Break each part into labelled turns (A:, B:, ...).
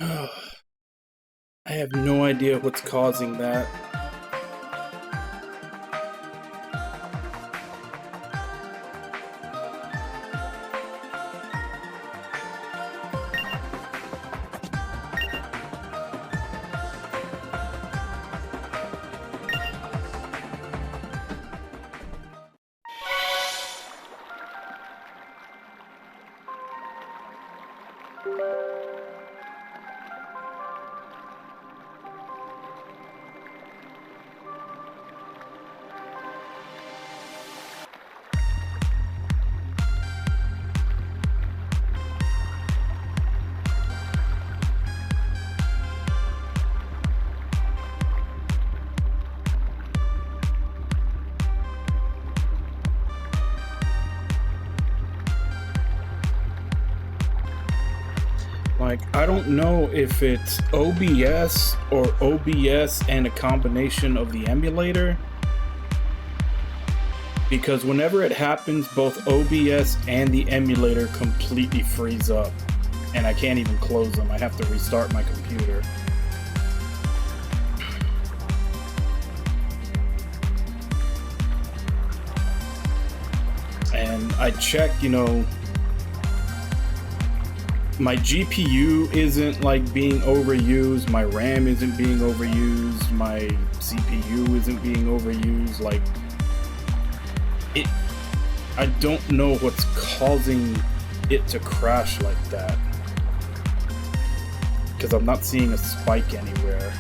A: I have no idea what's causing that. Like, I don't know if it's OBS or OBS and a combination of the emulator, because whenever it happens, both OBS and the emulator completely freeze up, and I can't even close them. I have to restart my computer. And I checked, you know, my GPU isn't like being overused, my RAM isn't being overused, my CPU isn't being overused. Like, I don't know what's causing it to crash like that, because I'm not seeing a spike anywhere.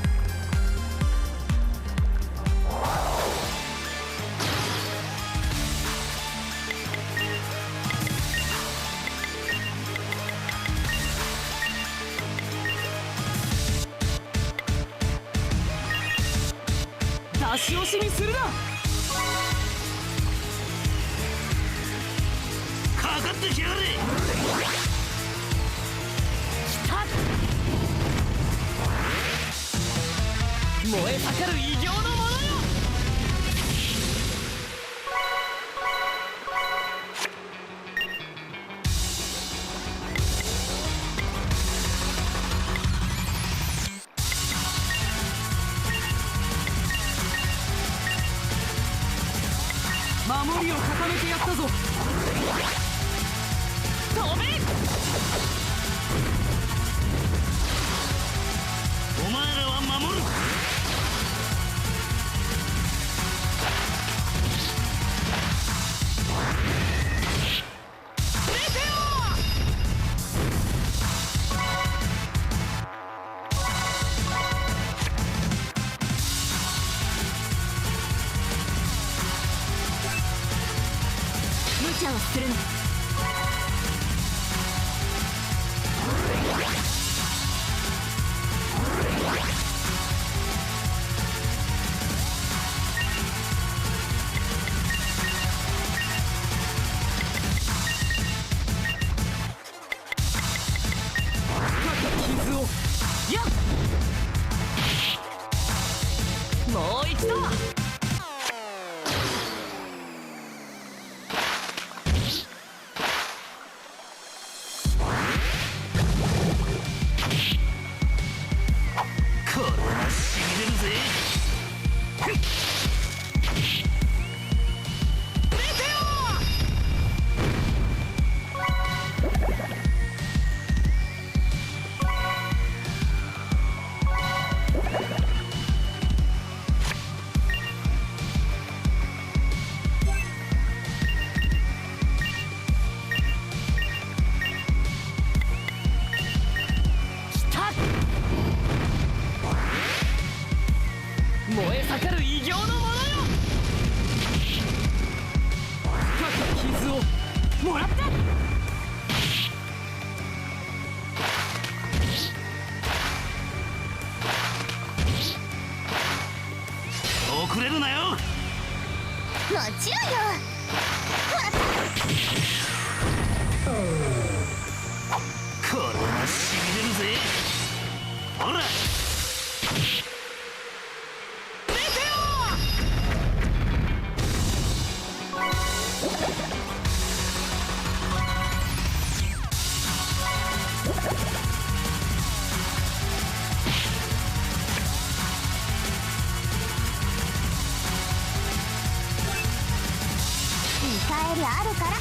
B: りあるから。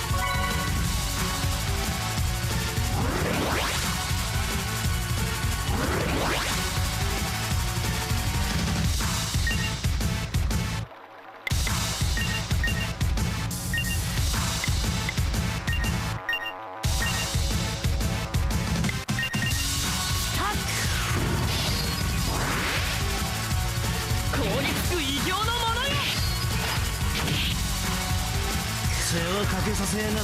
C: かけさせやがって。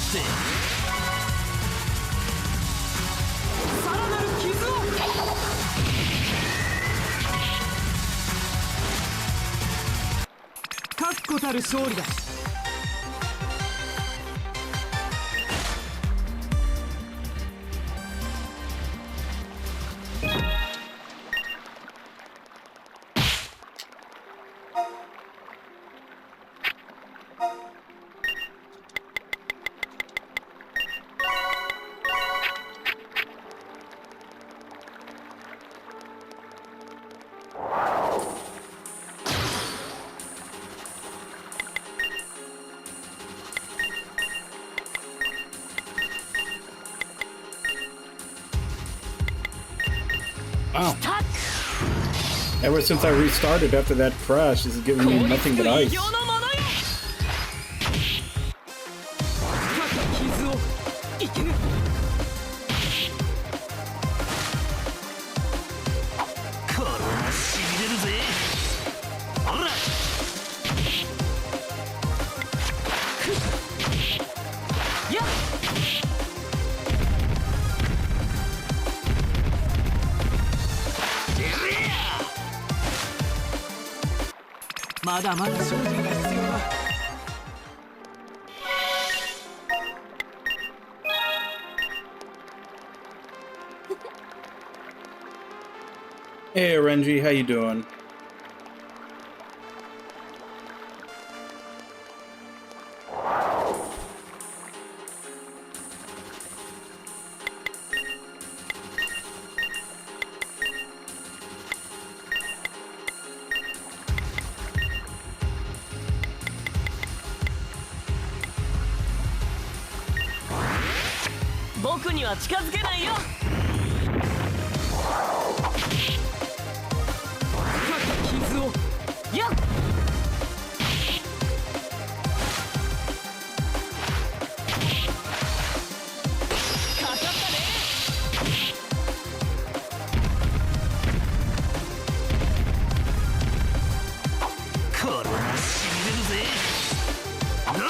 C: さらなる傷を。確固たる勝利だ。
A: Wow. Ever since I restarted after that crash, this is giving me nothing but ice. Hey RNG, how you doing?
C: 僕には近づけないよ。傷をやっ。かかったね。これはしびれるぜ。なら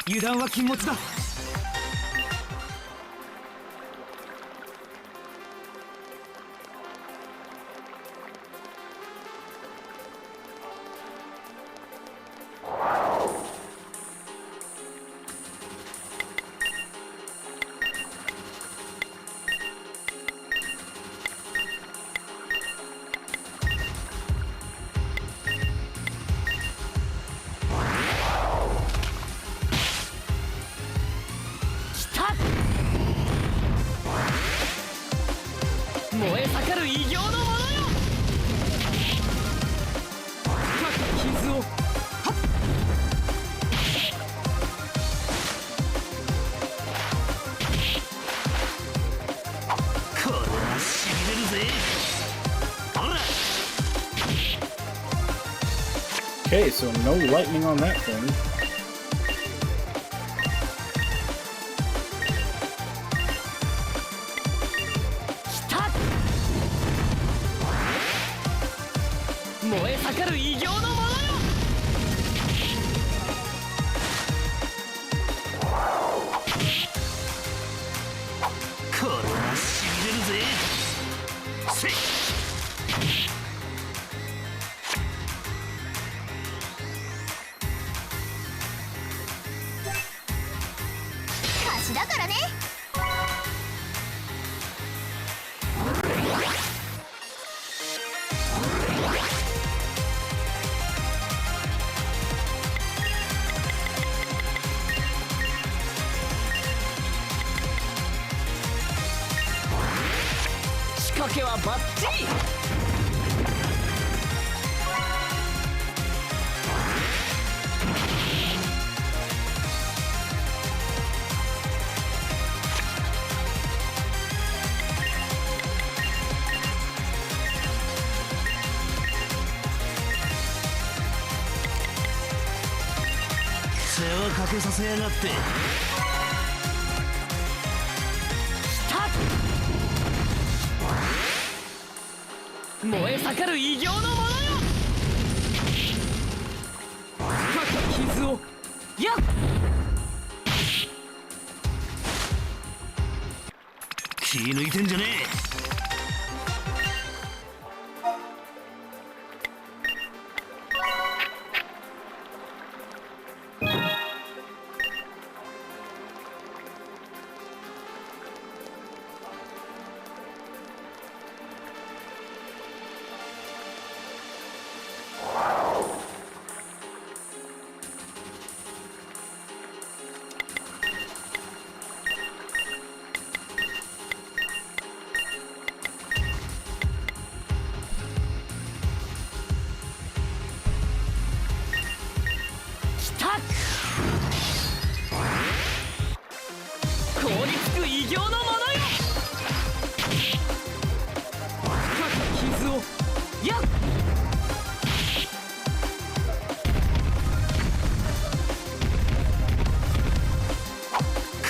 C: 油断は禁物だ。燃え盛る異形のものよ。傷をはっ。これはしびれるぜ。ほら。
A: Okay, so no lightning on that thing.
B: はバッチリ。
C: 世話かけさせやがって。
B: 燃え盛る異形のものよ。深き傷をやっ。
C: 気抜いてんじゃねえ。
B: 凍りつく異形のものよ。深き傷をやっ。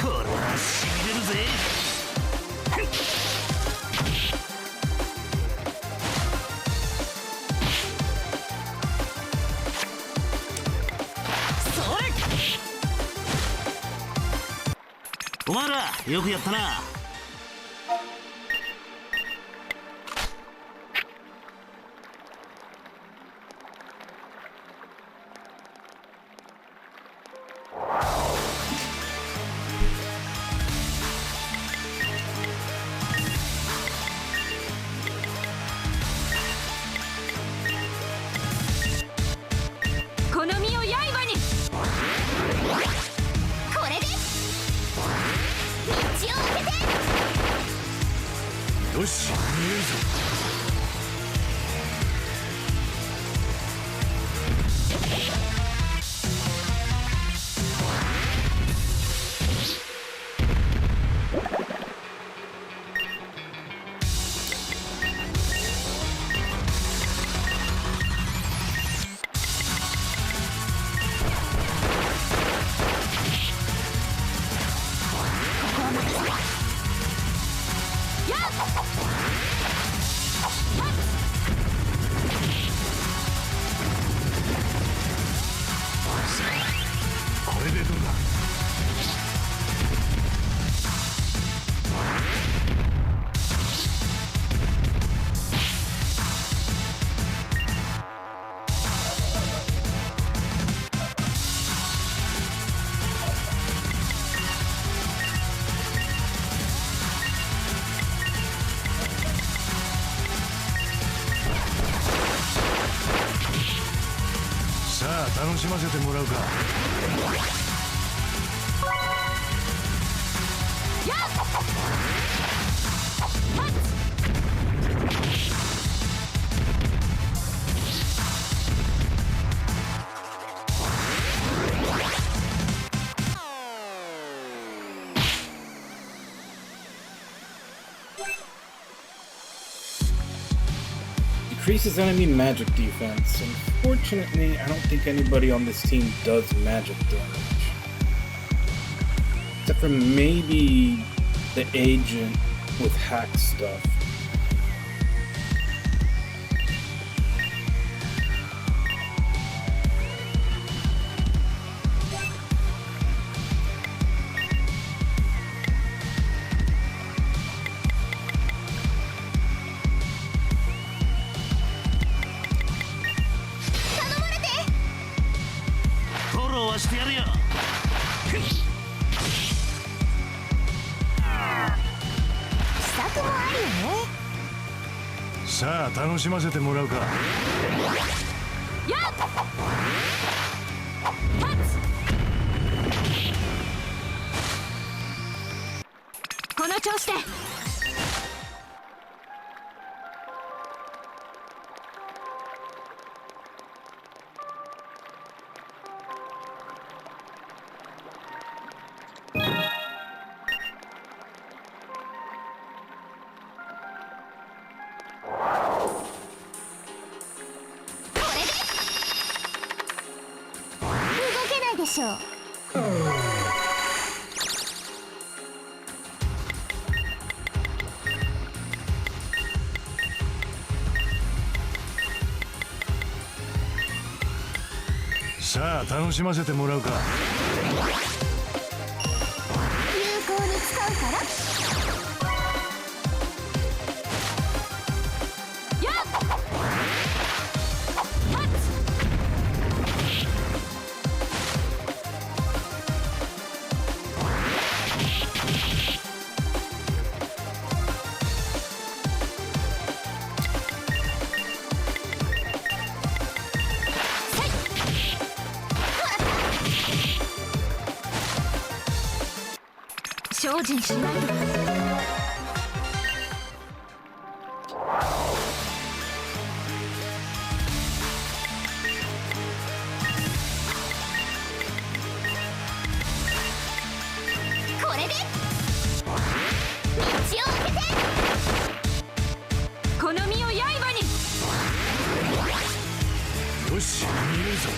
C: これはしびれるぜ。
B: それ。
C: お前らよくやったな。
B: この身を刃に。
D: これで道を開けて。
C: よし、見えるぞ。これでどうだ。さあ楽しませてもらうか。
A: Decreases enemy magic defense. Unfortunately, I don't think anybody on this team does magic damage. Except for maybe the agent with hack stuff.
C: さあ楽しませてもらうか。
D: この調子で。しょう。
C: さあ楽しませてもらうか。
D: 有効に使うから。
B: やっはっ
D: 精進しないと。これで道を開けて。
B: この身を刃に。
C: よし見るぞ。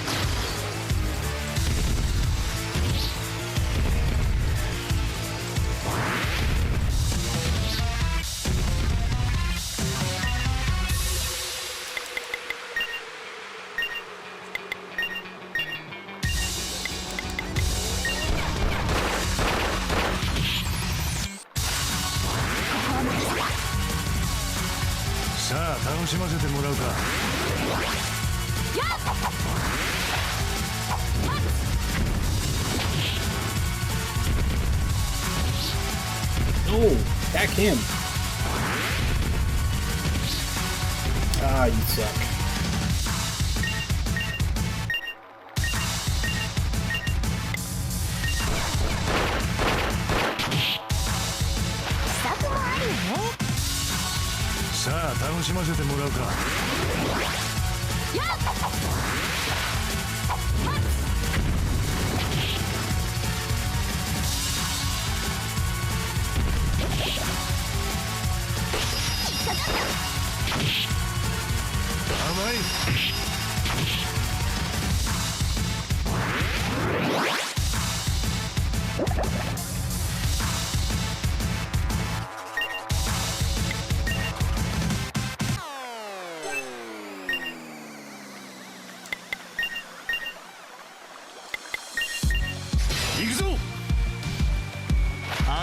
C: さあ楽しませてもらうか。
B: やっ
A: Oh, back him. Ah, you suck.
C: さあ楽しませてもらうか。
B: やっ
C: 甘い。行くぞ。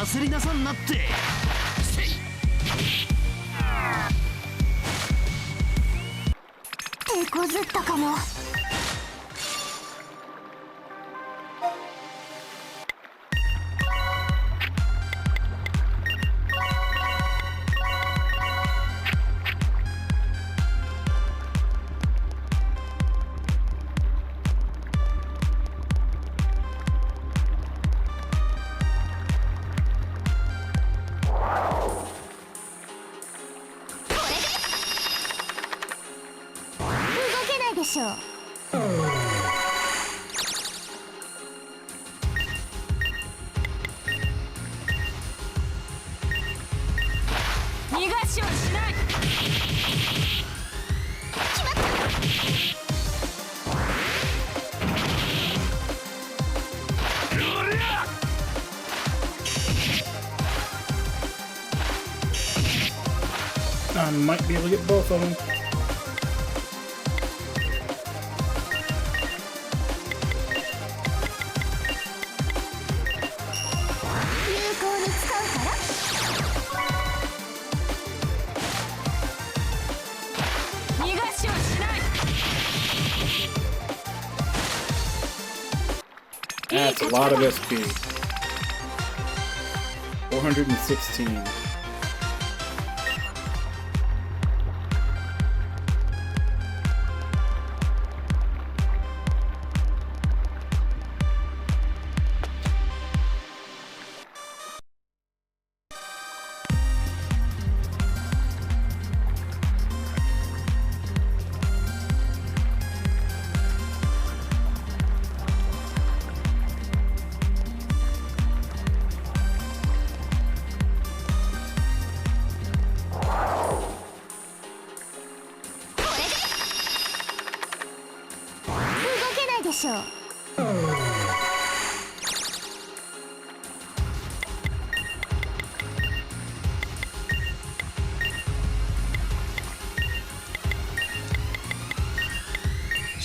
C: 焦りなさんなって。
D: 手こずったかも。でしょう。
B: 逃がしはしない。
D: 決まった。
A: I might be able to get both of them.
B: 逃がしはしない。
A: That's a lot of SP. 416.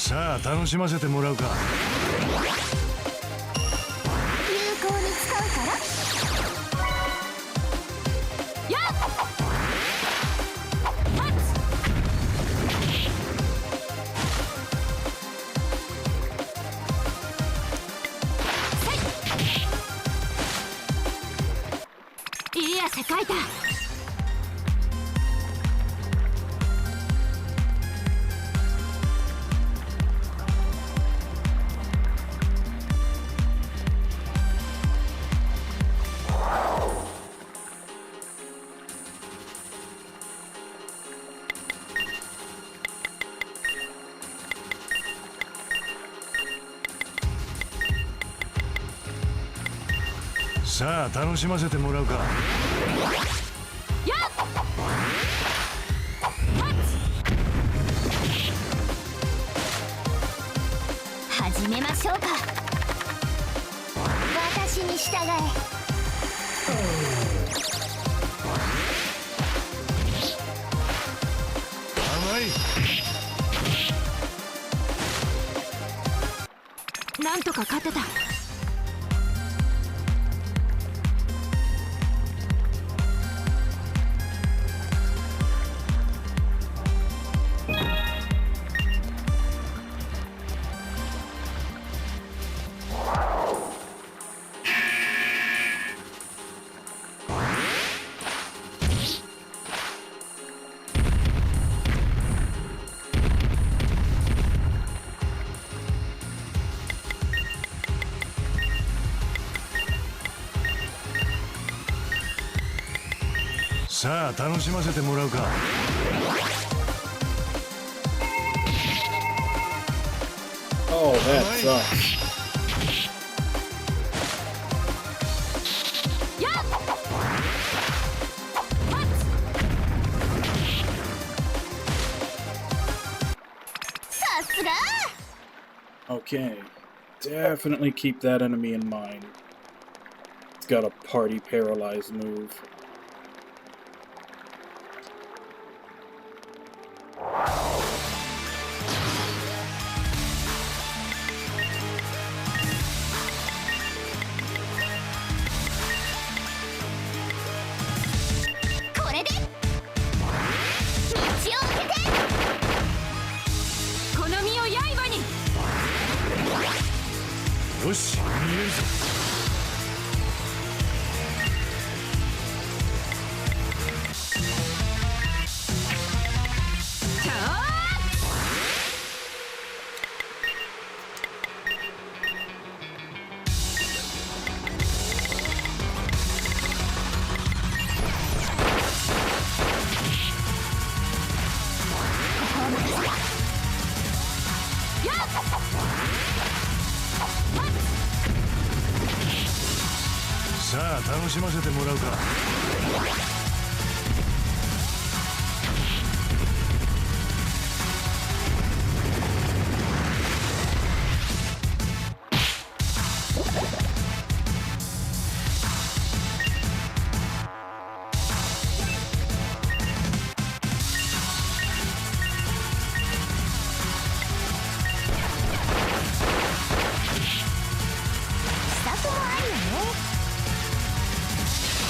C: さあ楽しませてもらうか。
D: 有効に使うから
B: やっいいや世界だ。
C: さあ楽しませてもらうか。
D: 始めましょうか。私に従え。
C: 甘い。
B: なんとか勝てた。
C: さあ楽しませてもらうか。
A: Oh, that sucks.
D: さすが。
A: Okay, definitely keep that enemy in mind. It's got a party paralyzed move.
B: Konamiを刃に。
C: よし見えるぞ。さあ楽しませてもらうか。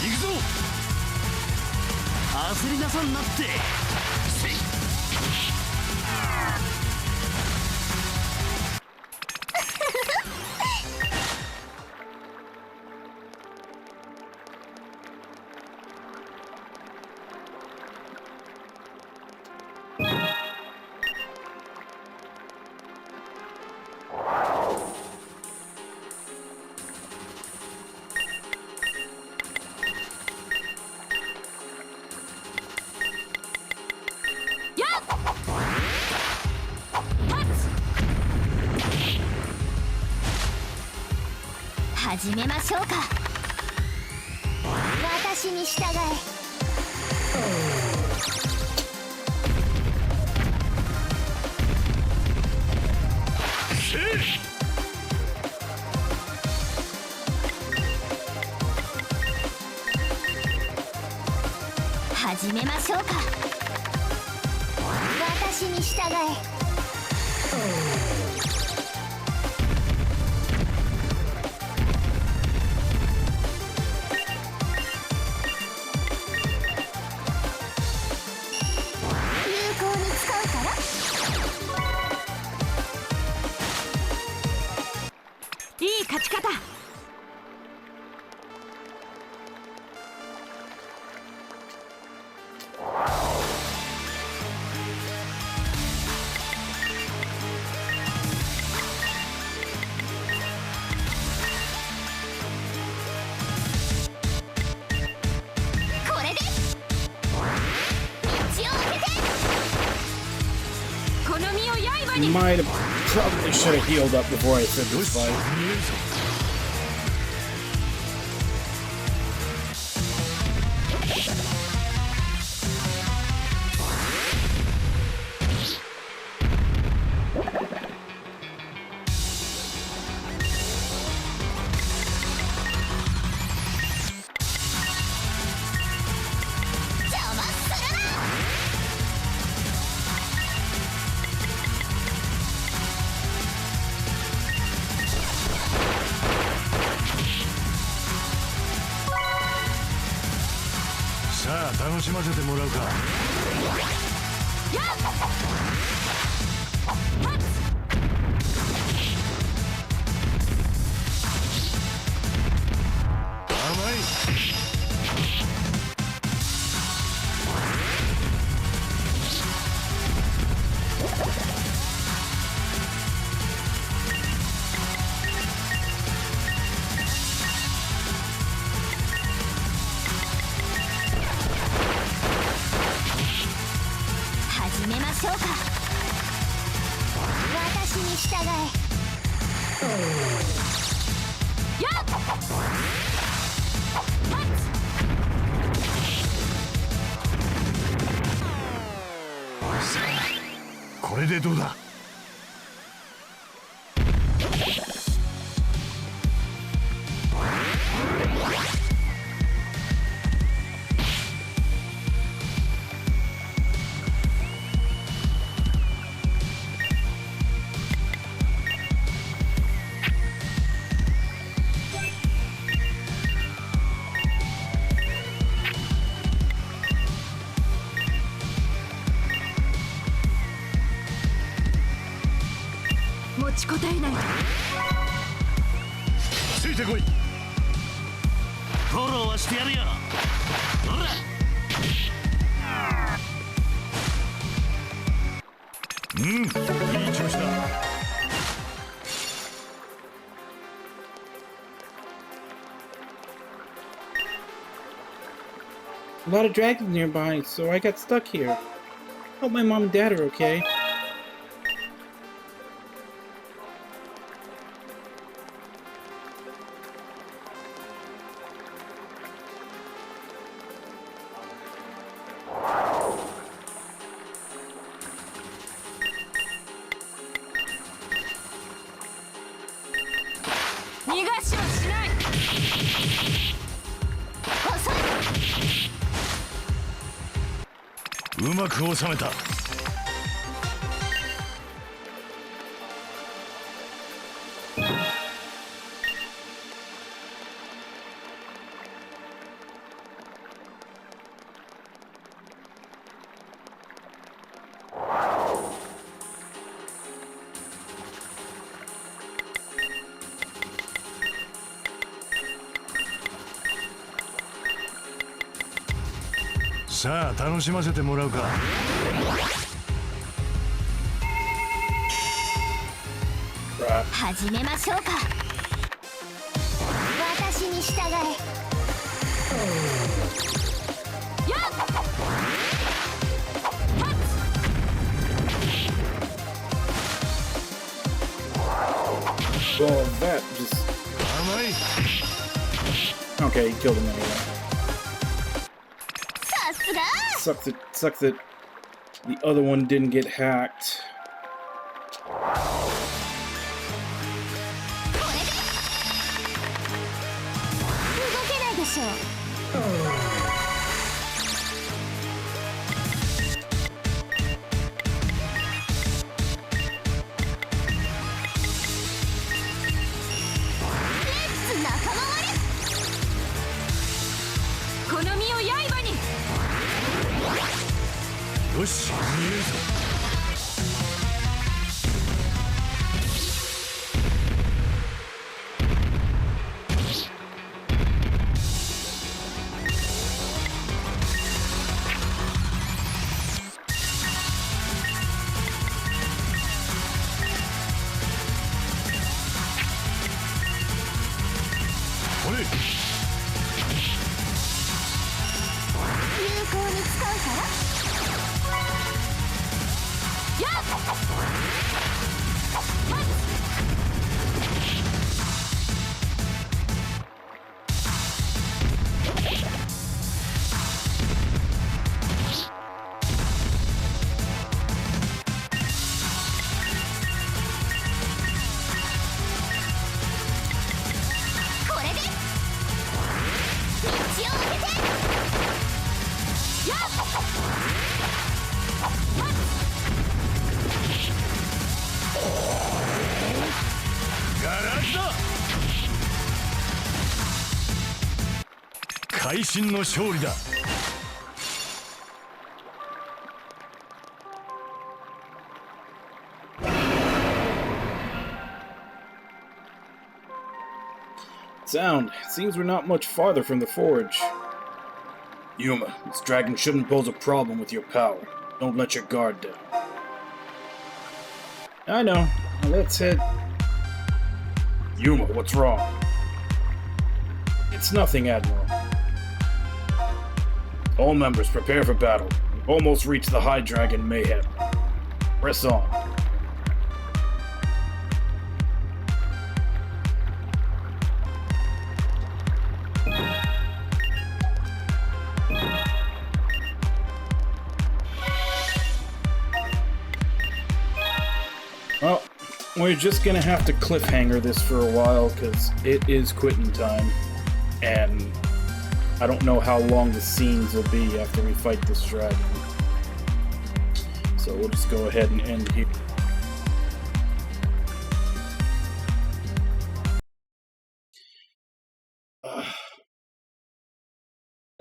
C: 行くぞ。焦りなさんなって。せい。
D: 始めましょうか。私に従え。始めましょうか。私に従え。
A: Might have probably should have healed up before I said this fight.
C: 見えるぞ
D: 邪魔するな。
C: さあ楽しませてもらうか甘い
D: 始めましょうか。私に従え。
C: これでどうだ
B: 持ちこたえないと。
C: ついてこいフォローはしてやるよほらうんいい調子だ
A: A lot of dragons nearby, so I got stuck here. Hope my mom and dad are okay.
C: うまく収めたさあ楽しませてもらうか
D: 始めましょうか。私に従え。
A: Well, that just...
C: 甘い
A: Okay, he killed him anyway.
D: さすが。
A: Sucks that the other one didn't get hacked.
D: 動けないでしょう。仲間割れ。
B: この身を刃に。
C: よし見えるぞこれ
D: 有効に使うから。やっ
C: 会心の勝利だ。
A: Sound. Seems we're not much farther from the forge. Yuma, this dragon shouldn't pose a problem with your power. Don't let your guard down. I know. Now let's head... Yuma, what's wrong? It's nothing, Admiral. All members, prepare for battle. We've almost reached the High Dragon Mayhem. Press on. Well, we're just gonna have to cliffhanger this for a while, because it is quitting time, and I don't know how long the scenes will be after we fight this dragon. So we'll just go ahead and end here.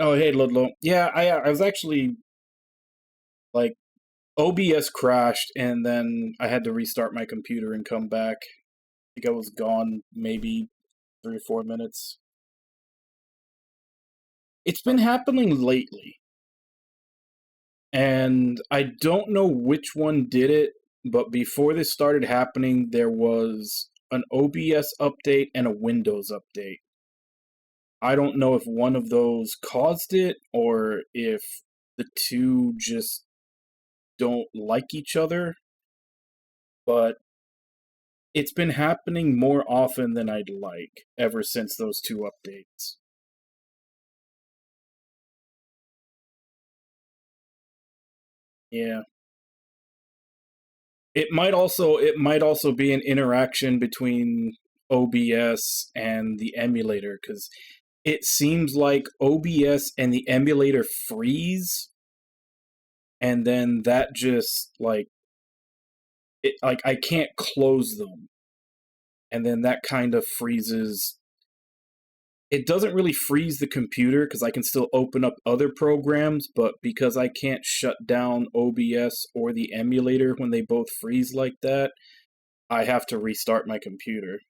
A: Oh, hey, Ludlow. Yeah, I was actually, like, OBS crashed, and then I had to restart my computer and come back. I think I was gone maybe 3 or 4 minutes. It's been happening lately. And I don't know which one did it, but before this started happening, there was an OBS update and a Windows update. I don't know if one of those caused it, or if the two just don't like each other, but it's been happening more often than I'd like ever since those two updates. Yeah. It might also be an interaction between OBS and the emulator, because it seems like OBS and the emulator freeze, and then that just like I can't close them, and then that kind of freezes. It doesn't really freeze the computer because I can still open up other programs, but because I can't shut down OBS or the emulator when they both freeze like that, I have to restart my computer.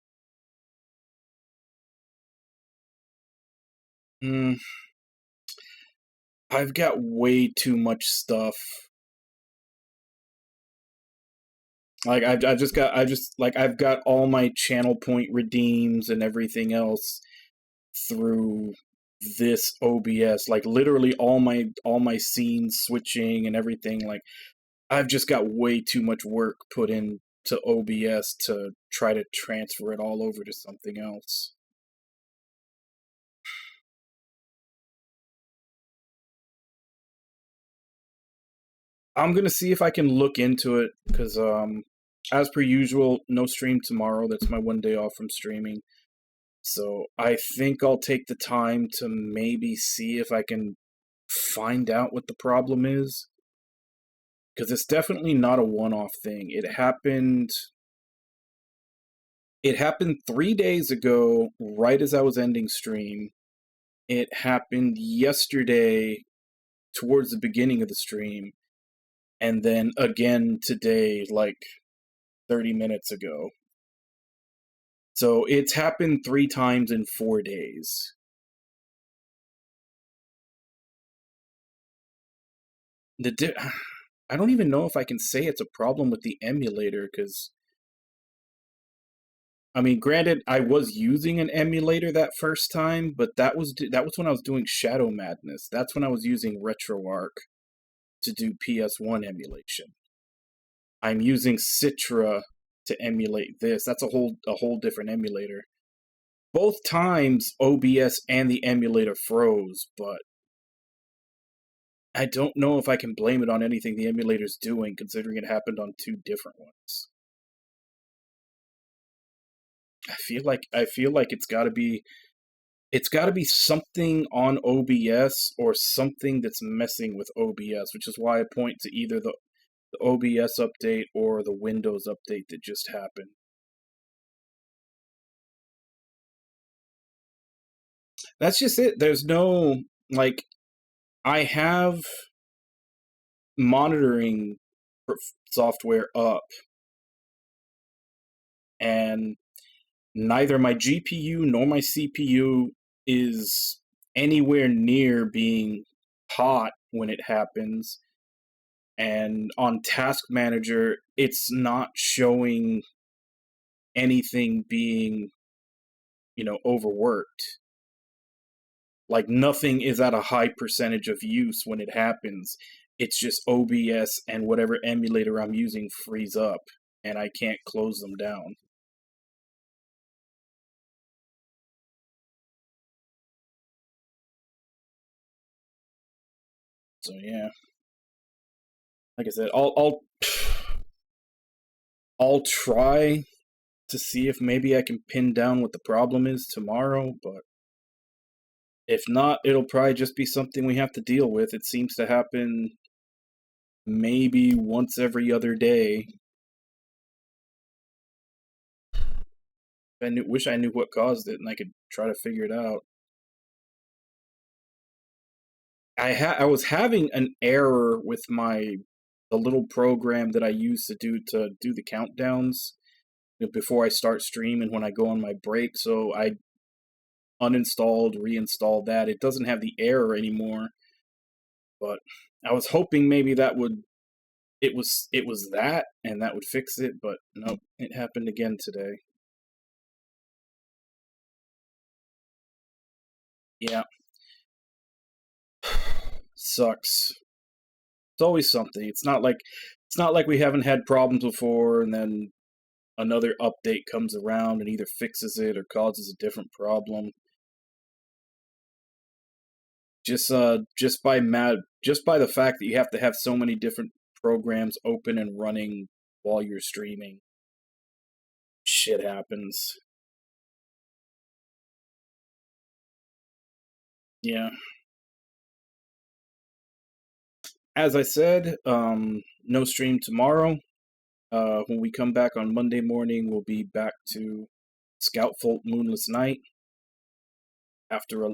A: I've got way too much stuff. Like I've got all my channel point redeems and everything else through this OBS. Like literally all my scenes switching and everything. Like I've just got way too much work put into OBS to try to transfer it all over to something else. I'm gonna see if I can look into it, because as per usual, no stream tomorrow. That's my one day off from streaming. So I think I'll take the time to maybe see if I can find out what the problem is. Because it's definitely not a one-off thing. It happened 3 days ago, right as I was ending stream. It happened yesterday, towards the beginning of the stream. And then again today, like 30 minutes ago. So it's happened 3 times in 4 days. I don't even know if I can say it's a problem with the emulator, because I mean, granted, I was using an emulator that first time, but that was when I was doing Shadow Madness. That's when I was using RetroArch to do PS1 emulation. I'm using Citra to emulate this. That's a whole different emulator. Both times OBS and the emulator froze, but I don't know if I can blame it on anything the emulator's doing, considering it happened on 2 different ones. I feel like it's got to be something on OBS or something that's messing with OBS, which is why I point to either the OBS update or the Windows update that just happened. That's just it. There's no, like, I have monitoring software up, and neither my GPU nor my CPU is anywhere near being hot when it happens. And on Task Manager, it's not showing anything being, overworked. Like, nothing is at a high percentage of use when it happens. It's just OBS and whatever emulator I'm using freeze up, and I can't close them down. So yeah, like I said, I'll try to see if maybe I can pin down what the problem is tomorrow, but if not, it'll probably just be something we have to deal with. It seems to happen maybe once every other day. I wish I knew what caused it and I could try to figure it out. I was having an error with the little program that I use to do the countdowns before I start stream and when I go on my break, so I uninstalled, reinstalled that. It doesn't have the error anymore, but I was hoping maybe it was that and that would fix it, but nope, it happened again today. Yeah. Sucks. It's always something. It's not like we haven't had problems before and then another update comes around and either fixes it or causes a different problem. Just by the fact that you have to have so many different programs open and running while you're streaming, shit happens. Yeah. As I said, no stream tomorrow. When we come back on Monday morning, we'll be back to Scoutfold Moonless Night after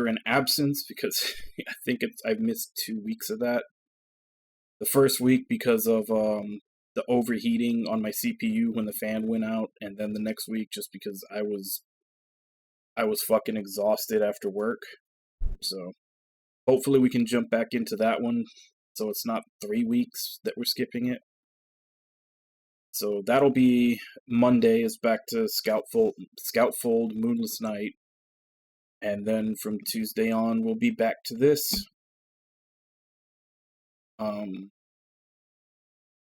A: an absence, because I think I've missed 2 weeks of that. The first week because of the overheating on my CPU when the fan went out, and then the next week just because I was fucking exhausted after work. So hopefully we can jump back into that one, so it's not 3 weeks that we're skipping it. So that'll be Monday is back to Scoutfold Moonless Night. And then from Tuesday on, we'll be back to this.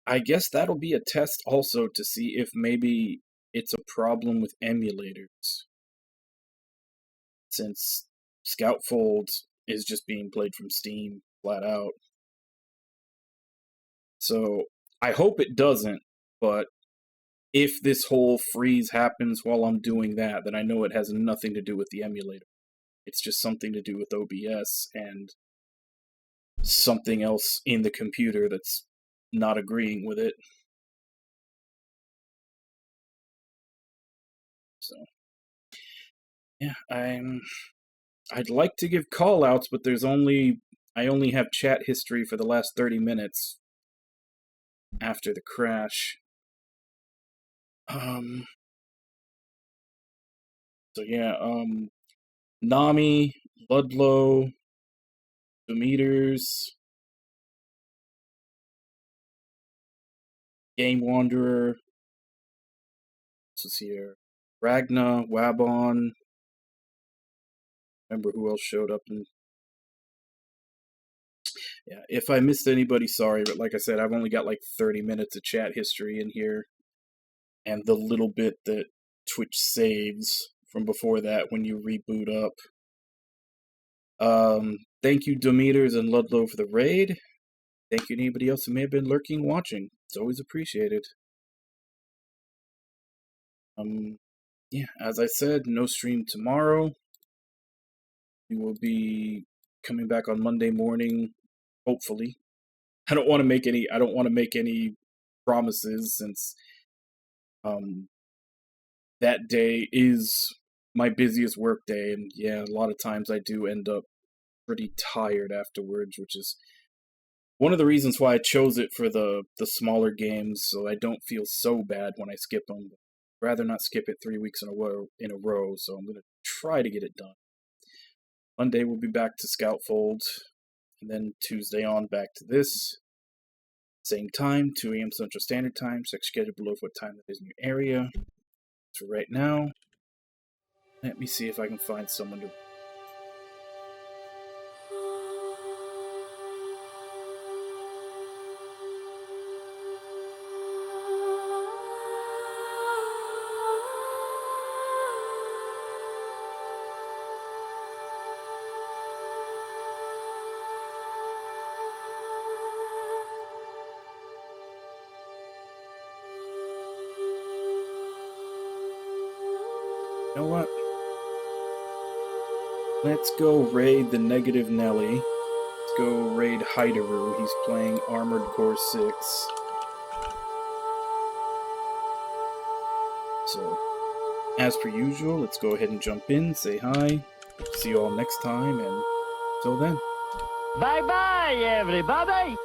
A: I guess that'll be a test also to see if maybe it's a problem with emulators. Since Scoutfold is just being played from Steam flat out. So I hope it doesn't, but if this whole freeze happens while I'm doing that, then I know it has nothing to do with the emulator. It's just something to do with OBS and something else in the computer that's not agreeing with it. So, yeah, I'd like to give call-outs, but I only have chat history for the last 30 minutes after the crash. So yeah, Nami, Ludlow, Demeters, Game Wanderer, what's here? Ragna, Wabon. Remember who else showed up? Yeah, if I missed anybody, sorry, but like I said, I've only got like 30 minutes of chat history in here, and the little bit that Twitch saves from before that when you reboot up. Thank you, Demeters and Ludlow, for the raid. Thank you to anybody else who may have been lurking, watching. It's always appreciated. Yeah, as I said, no stream tomorrow. We will be coming back on Monday morning, hopefully. I don't want to make any promises, since that day is my busiest work day, and yeah, a lot of times I do end up pretty tired afterwards, which is one of the reasons why I chose it for the smaller games, so I don't feel so bad when I skip them. I'd rather not skip it 3 weeks in a row, so I'm gonna try to get it done. Monday we'll be back to Scoutfold, and then Tuesday on back to this. Same time, 2 a.m. Central Standard Time. Check schedule below for what time that is in your area. So right now, let me see if I can find someone to. You know what? Let's go raid the Negative Nelly. Let's go raid Hideru. He's playing Armored Core 6. So, as per usual, let's go ahead and jump in, say hi. See you all next time, and till then.
B: Bye bye, everybody!